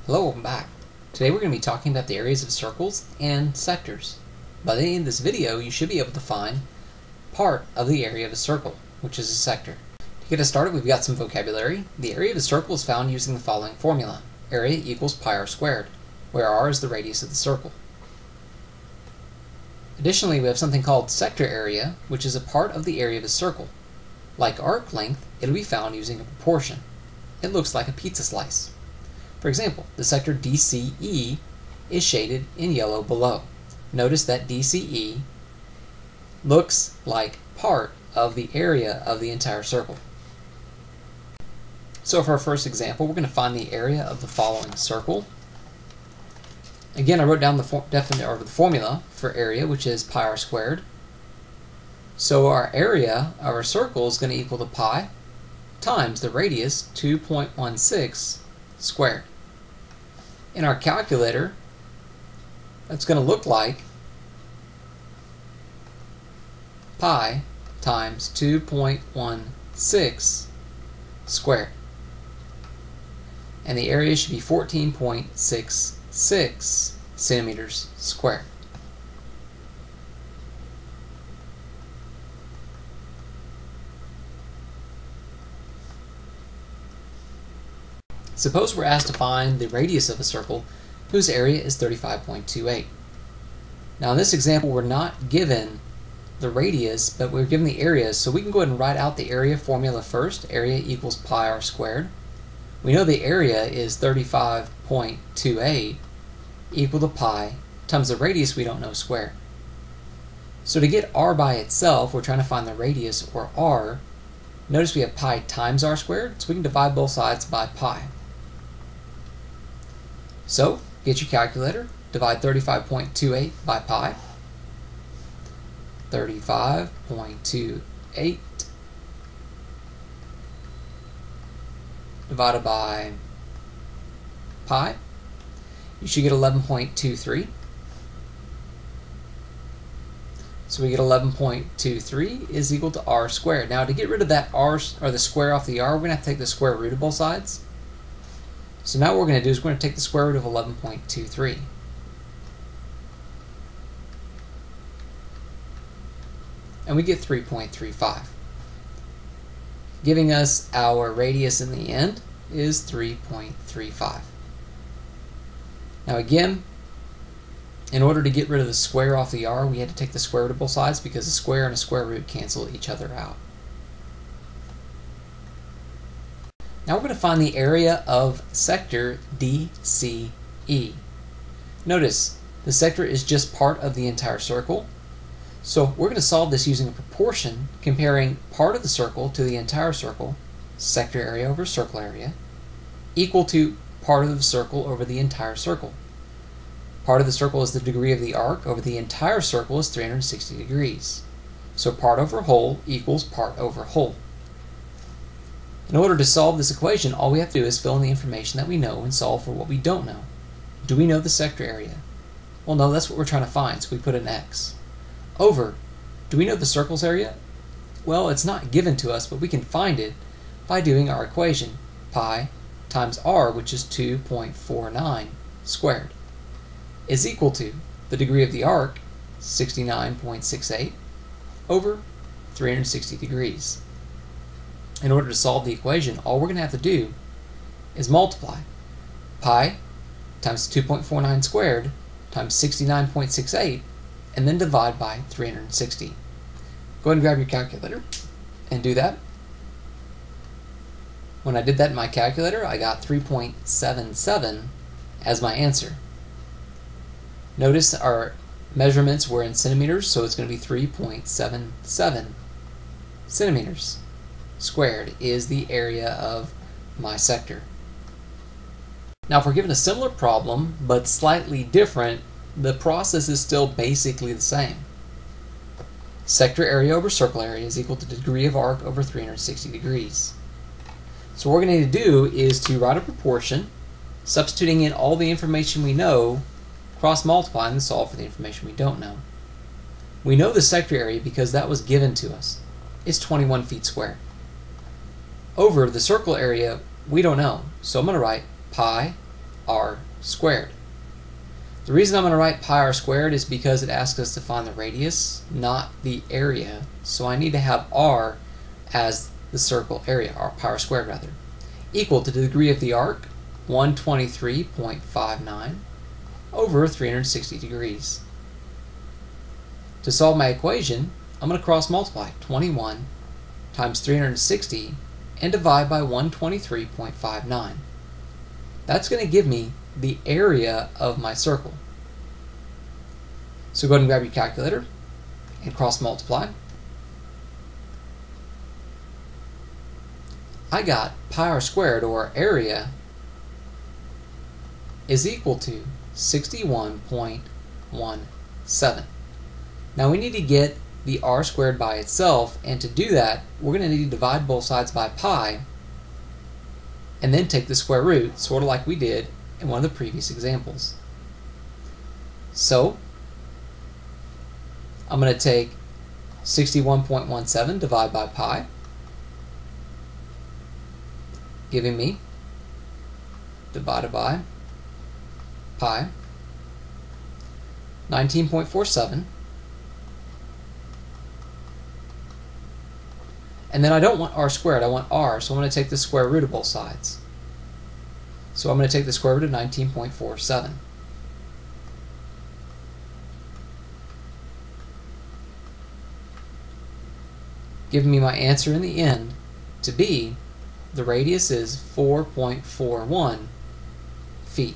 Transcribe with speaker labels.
Speaker 1: Hello, welcome back. Today we're going to be talking about the areas of circles and sectors. By the end of this video, you should be able to find part of the area of a circle, which is a sector. To get us started, we've got some vocabulary. The area of a circle is found using the following formula. Area equals pi r squared, where r is the radius of the circle. Additionally, we have something called sector area, which is a part of the area of a circle. Like arc length, it'll be found using a proportion. It looks like a pizza slice. For example, the sector DCE is shaded in yellow below. Notice that DCE looks like part of the area of the entire circle. So for our first example, we're going to find the area of the following circle. Again, I wrote down the formula for area, which is pi r squared. So our area of our circle is going to equal to pi times the radius 2.16 squared. In our calculator, that's going to look like pi times 2.16 squared. And the area should be 14.66 centimeters squared. Suppose we're asked to find the radius of a circle whose area is 35.28. Now in this example we're not given the radius, but we're given the area, so we can go ahead and write out the area formula first. Area equals pi r squared. We know the area is 35.28 equal to pi times the radius we don't know squared. So to get r by itself, we're trying to find the radius, or r. Notice we have pi times r squared, so we can divide both sides by pi. So, get your calculator, divide 35.28 by pi. 35.28 divided by pi. You should get 11.23. So we get 11.23 is equal to r squared. Now to get rid of that r, or the square off the r, we're going to have to take the square root of both sides. So now what we're going to do is we're going to take the square root of 11.23. And we get 3.35. Giving us our radius in the end is 3.35. Now again, in order to get rid of the square off the r, we had to take the square root of both sides because a square and a square root cancel each other out. Now we're going to find the area of sector DCE. Notice the sector is just part of the entire circle. So we're going to solve this using a proportion, comparing part of the circle to the entire circle, sector area over circle area, equal to part of the circle over the entire circle. Part of the circle is the degree of the arc over the entire circle is 360 degrees. So part over whole equals part over whole. In order to solve this equation, all we have to do is fill in the information that we know and solve for what we don't know. Do we know the sector area? Well, no, that's what we're trying to find, so we put an X. Over, do we know the circle's area? Well, it's not given to us, but we can find it by doing our equation, pi times r, which is 2.49 squared, is equal to the degree of the arc, 69.68, over 360 degrees. In order to solve the equation, all we're going to have to do is multiply pi times 2.49 squared times 69.68 and then divide by 360. Go ahead and grab your calculator and do that. When I did that in my calculator, I got 3.77 as my answer. Notice our measurements were in centimeters, so it's going to be 3.77 centimeters squared is the area of my sector. Now if we're given a similar problem but slightly different, the process is still basically the same. Sector area over circle area is equal to the degree of arc over 360 degrees. So what we're going to need to do is to write a proportion, substituting in all the information we know, cross multiply and solve for the information we don't know. We know the sector area because that was given to us. It's 21 feet squared. Over the circle area, we don't know. So I'm going to write pi r squared. The reason I'm going to write pi r squared is because it asks us to find the radius, not the area. So I need to have r as the circle area, or pi r squared rather, equal to the degree of the arc, 123.59, over 360 degrees. To solve my equation, I'm going to cross multiply 21 times 360 and divide by 123.59. That's going to give me the area of my circle. So go ahead and grab your calculator and cross multiply. I got pi r squared, or area, is equal to 61.17. Now we need to get the r squared by itself, and to do that we're going to need to divide both sides by pi and then take the square root, sort of like we did in one of the previous examples. So I'm going to take 61.17 divided by pi, giving me, divided by pi, 19.47. And then I don't want r squared, I want r, so I'm going to take the square root of both sides. So I'm going to take the square root of 19.47. Giving me my answer in the end to be, the radius is 4.41 feet.